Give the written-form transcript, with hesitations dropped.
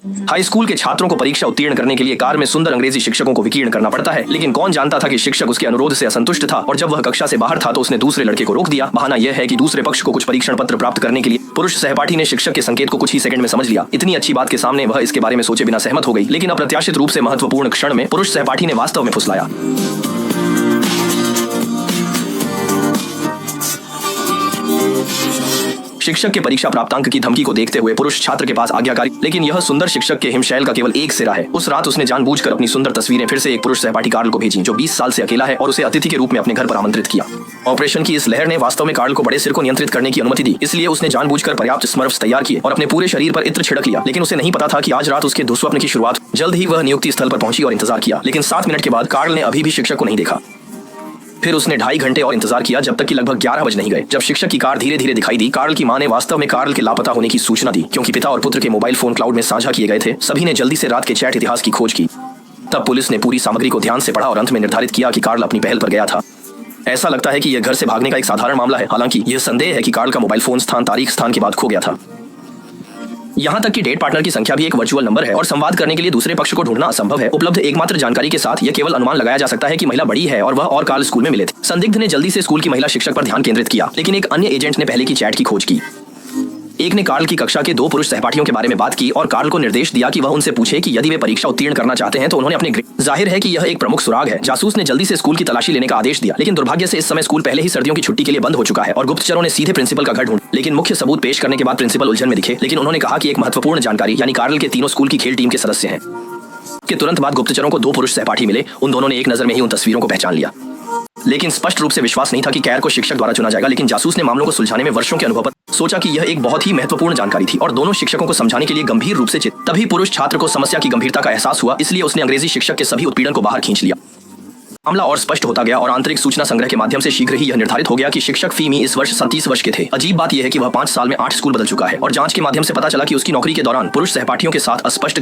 High school के छात्रों को परीक्षा उत्तीर्ण करने के लिए कार में सुंदर अंग्रेजी शिक्षकों को विकीर्ण करना पड़ता है, लेकिन कौन जानता था कि शिक्षक उसके अनुरोध से असंतुष्ट था और जब वह कक्षा से बाहर था तो उसने दूसरे लड़के को रोक दिया। बहाना यह है कि दूसरे पक्ष को कुछ परीक्षण पत्र प्राप्त करने के लिए पुरुष सहपाठी ने शिक्षक के संकेत को कुछ ही सेकंड में समझ लिया। इतनी अच्छी बात के सामने वह इसके बारे में सोचे बिना सहमत हो गई, लेकिन अप्रत्याशित रूप से महत्वपूर्ण क्षण में पुरुष सहपाठी ने वास्तव में फुसलाया। शिक्षक के परीक्षा प्राप्तांक की धमकी को देखते हुए पुरुष छात्र के पास आज्ञाकारी, लेकिन यह सुंदर शिक्षक के हिमशैल का केवल एक सिरा है। उस रात उसने जानबूझकर अपनी सुंदर तस्वीरें फिर से एक पुरुष सहपाठी कार्ल को भेजी, जो 20 साल से अकेला है, और उसे अतिथि के रूप में अपने घर पर आमंत्रित किया। ऑपरेशन की इस लहर ने वास्तव में कार्ल को बड़े सिर को नियंत्रित करने की अनुमति दी, इसलिए उसने जानबूझकर पर्याप्त स्मर्फ्स तैयार किए और अपने पूरे शरीर पर इत्र छिड़क लिया। लेकिन उसे नहीं पता था कि आज रात उसके दुस्वप्न की शुरुआत। जल्द ही वह नियुक्ति स्थल पर पहुंची और इंतजार किया, लेकिन 7 मिनट के बाद कार्ल ने अभी भी शिक्षक को नहीं देखा। फिर उसने 2.5 घंटे और इंतजार किया, जब तक कि लगभग 11 बज नहीं गए। जब शिक्षक की कार धीरे धीरे दिखाई दी, कार्ल की मां ने वास्तव में कार्ल के लापता होने की सूचना दी, क्योंकि पिता और पुत्र के मोबाइल फोन क्लाउड में साझा किए गए थे। सभी ने जल्दी से रात के चैट इतिहास की खोज की। तब पुलिस ने पूरी सामग्री को ध्यान से पढ़ा और अंत में निर्धारित किया कि कार्ल अपनी पहल पर गया था। ऐसा लगता है कि यह घर से भागने का एक साधारण मामला है, हालांकि यह संदेह है कि कार्ल का मोबाइल फोन स्थान तारीख स्थान के बाद खो गया था। यहाँ तक कि डेट पार्टनर की संख्या भी एक वर्चुअल नंबर है और संवाद करने के लिए दूसरे पक्ष को ढूंढना असंभव है। उपलब्ध एकमात्र जानकारी के साथ यह केवल अनुमान लगाया जा सकता है कि महिला बड़ी है और वह और कार्ल स्कूल में मिले थे। संदिग्ध ने जल्दी से स्कूल की महिला शिक्षक पर ध्यान केंद्रित किया, लेकिन एक अन्य एजेंट ने पहले की चैट की खोज की। एक ने कार्ल की कक्षा के 2 पुरुष सहपाठियों के बारे में बात की और कार्ल को निर्देश दिया कि वह उनसे पूछे कि यदि वे परीक्षा उत्तीर्ण करना चाहते हैं तो उन्होंने अपने जाहिर है कि यह एक प्रमुख सुराग है। जासूस ने जल्दी से स्कूल की तलाशी लेने का आदेश दिया, लेकिन दुर्भाग्य से इस समय स्कूल पहले ही सर्दियों की छुट्टी के लिए बंद हो चुका है और गुप्तचरों ने सीधे प्रिंसिपल का घर ढूंढा। लेकिन मुख्य सबूत पेश करने के बाद प्रिंसिपल उलझन में दिखे, लेकिन उन्होंने कहा कि एक महत्वपूर्ण जानकारी, यानी कार्ल के तीनों स्कूल की खेल टीम के सदस्य हैं। के तुरंत बाद गुप्तचरों को 2 पुरुष सहपाठी मिले। उन दोनों ने एक नजर में ही उन तस्वीरों को पहचान लिया, लेकिन स्पष्ट रूप से विश्वास नहीं था कि कैर को शिक्षक द्वारा चुना जाएगा। लेकिन जासूस ने मामलों को सुलझाने में वर्षों के अनुभव पर सोचा कि यह एक बहुत ही महत्वपूर्ण जानकारी थी और दोनों शिक्षकों को समझाने के लिए गंभीर रूप से तभी पुरुष छात्र को समस्या की गंभीरता का एहसास हुआ, इसलिए उसने अंग्रेजी शिक्षक के सभी उत्पीड़न को बाहर खींच लिया। मामला और स्पष्ट होता गया और आंतरिक सूचना संग्रह के माध्यम से शीघ्र ही यह निर्धारित हो गया कि शिक्षक फीमी इस वर्ष 37 वर्ष के थे। अजीब बात यह है कि वह 5 साल में 8 स्कूल बदल चुका है और जांच के माध्यम से पता चला कि उसकी नौकरी के दौरान पुरुष सहपाठियों के साथ अस्पष्ट